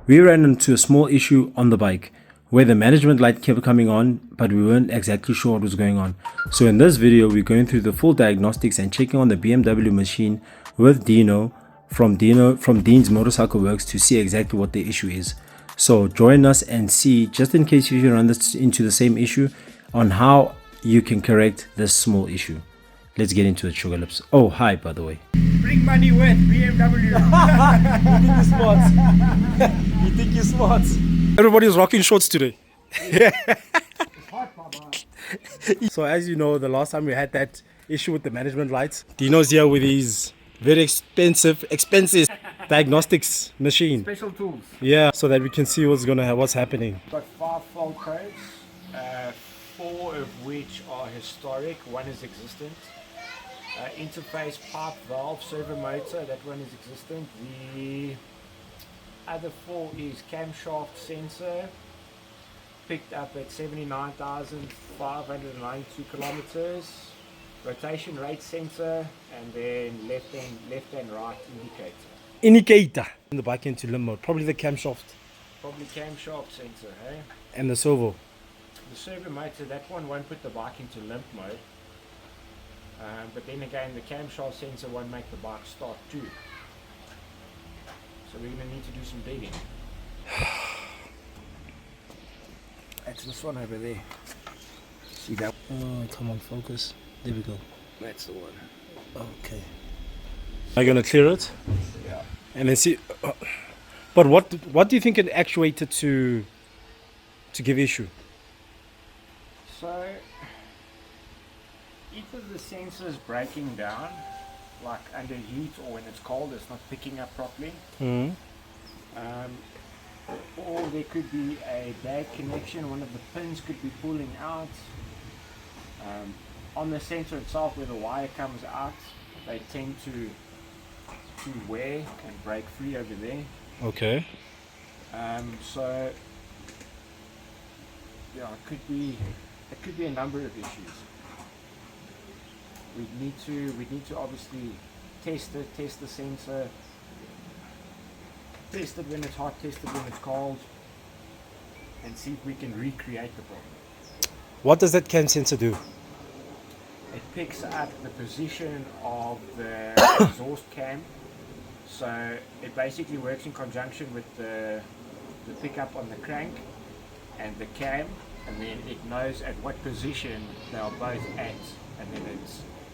We ran into a small issue on the bike where the management light kept coming on, but we weren't exactly sure what was going on. So in this video, we're going through the full diagnostics and checking on the BMW machine with Dino from Dean's Motorcycle Works to see exactly what the issue is. So join us and see, just in case you run into the same issue, on how you can correct this small issue. Let's get into it, Sugar Lips. Oh, hi, by the way. Bring money with BMW. You think you're smart? You think you're smart? Everybody's rocking shorts today. So as you know, the last time we had that issue with the management lights, Dino's here with his very expensive diagnostics machine. Special tools. Yeah, so that we can see what's happening. Got 5 fault codes, 4 of which are historic, 1 is existent. Interface, pipe, valve, servo motor, that one is existent. The other 4 is camshaft sensor, picked up at 79,592 kilometers. Rotation rate sensor, and then left and right Indicator in the bike into limp mode. Probably the camshaft. Probably camshaft sensor, hey? And the servo. The servo motor, that one won't put the bike into limp mode. But then again, the camshaft sensor won't make the bike start too. So we're going to need to do some digging. That's this one over there. See that? Oh, come on, focus. There we go. That's the one. Okay. Are you going to clear it? Yeah. And then see. But what do you think it actuated to give issue? So either the sensor is breaking down, like under heat, or when it's cold, it's not picking up properly. Or there could be a bad connection. One of the pins could be pulling out. On the sensor itself, where the wire comes out, they tend to wear and break free over there. Okay. So yeah, it could be a number of issues. We need to obviously test the sensor, test it when it's hot, test it when it's cold, and see if we can recreate the problem. What does that cam sensor do? It picks up the position of the exhaust cam, so it basically works in conjunction with the pickup on the crank and the cam, and then it knows at what position they are both at, and then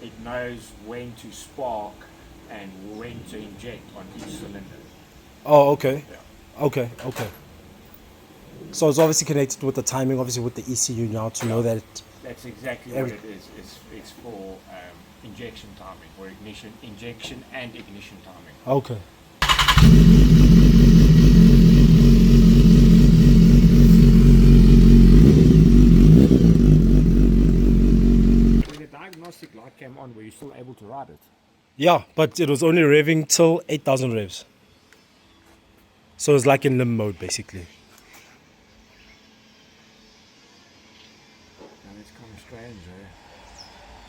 it knows when to spark and when to inject on each cylinder. Oh, okay. Yeah. Okay. So it's obviously connected with the timing, obviously with the ECU now to know that. That's exactly what it is. It's for injection timing, or injection and ignition timing. Okay. When the diagnostic light came on, were you still able to ride it? Yeah, but it was only revving till 8,000 revs. So it's like in limp mode, basically. It's kind of strange, eh?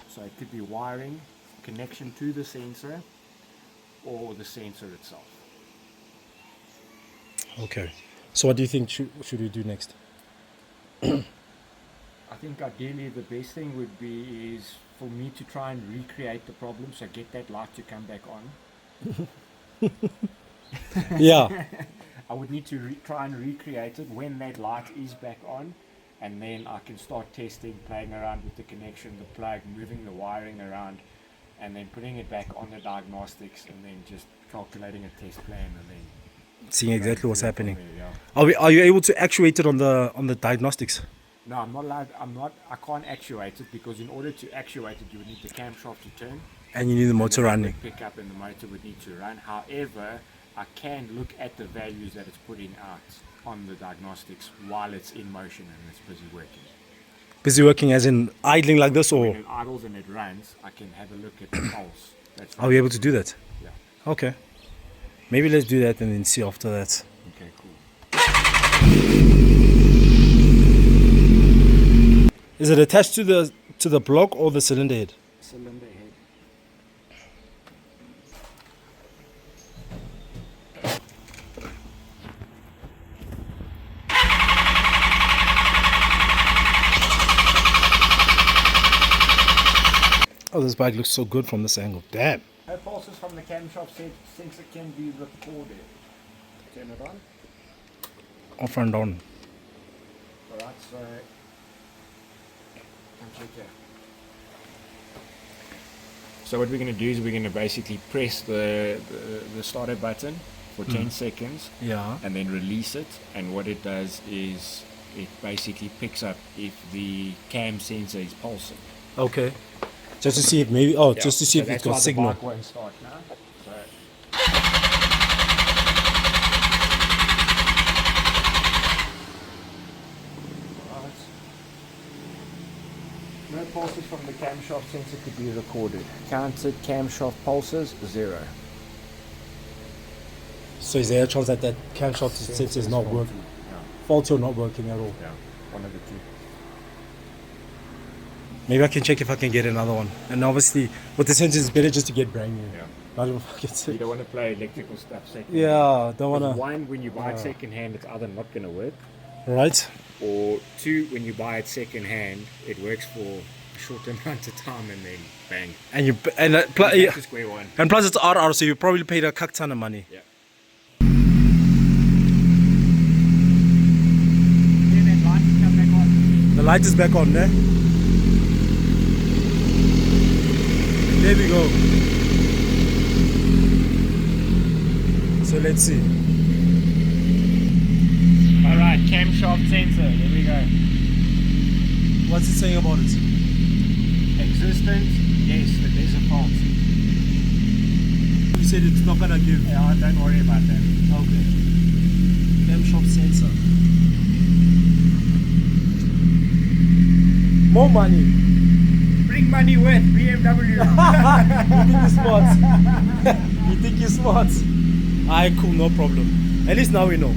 So it could be wiring, connection to the sensor, or the sensor itself. Okay. So what do you think should we do next? I think ideally the best thing would be is for me to try and recreate the problem, so get that light to come back on. Yeah. I would need to try and recreate it when that light is back on, and then I can start testing, playing around with the connection, the plug, moving the wiring around, and then putting it back on the diagnostics, and then just calculating a test plan, and then Seeing exactly what's happening. There, yeah. Are you able to actuate it on the diagnostics? No, I'm not allowed. I can't actuate it, because in order to actuate it, you would need the camshaft to turn. And you need the motor running. Pick up, and the motor would need to run. However, I can look at the values that it's putting out on the diagnostics while it's in motion and it's busy working. Busy working as in idling like this, or? When it idles and it runs, I can have a look at the pulse. That's Are we able to do that? Yeah. Okay. Maybe let's do that and then see after that. Okay, cool. Is it attached to the block or the cylinder head? Cylinder head. Oh, this bike looks so good from this angle. Damn. No pulses from the camshaft sensor can be recorded. Turn it on. Off and on. Alright, so come check here. So what we're going to do is we're going to basically press the starter button for 10 seconds Yeah. and then release it, and what it does is it basically picks up if the cam sensor is pulsing. Okay. Just to see if maybe, just to see if it's got signal. The bike won't start now. So right. No pulses from the camshaft sensor could be recorded. Counted camshaft pulses 0. So is there a chance that that camshaft sensor is not working? Yeah. Faulty or not working at all? Yeah, one of the two. Maybe I can check if I can get another one. And obviously, with the sensors, it's better just to get brand new. Yeah. I don't fucking You say. don't want to play electrical stuff second. Yeah, don't wanna. One, when you buy it second hand, it's either not going to work, Right? or two, when you buy it second hand, it works for a short amount of time and then bang. And you Back to square one. and plus it's RR, so you probably paid a cuck ton of money. Yeah. That light come back on. The light is back on there. There we go. So let's see. Alright, camshaft sensor, there we go. What's it saying about it? Existence, yes, there's a fault. You said it's not gonna give. Yeah, don't worry about that. Okay. Camshaft sensor. More money. Bring money with BMW. You think you're smart? You think you're smart? Alright, cool, no problem. At least now we know.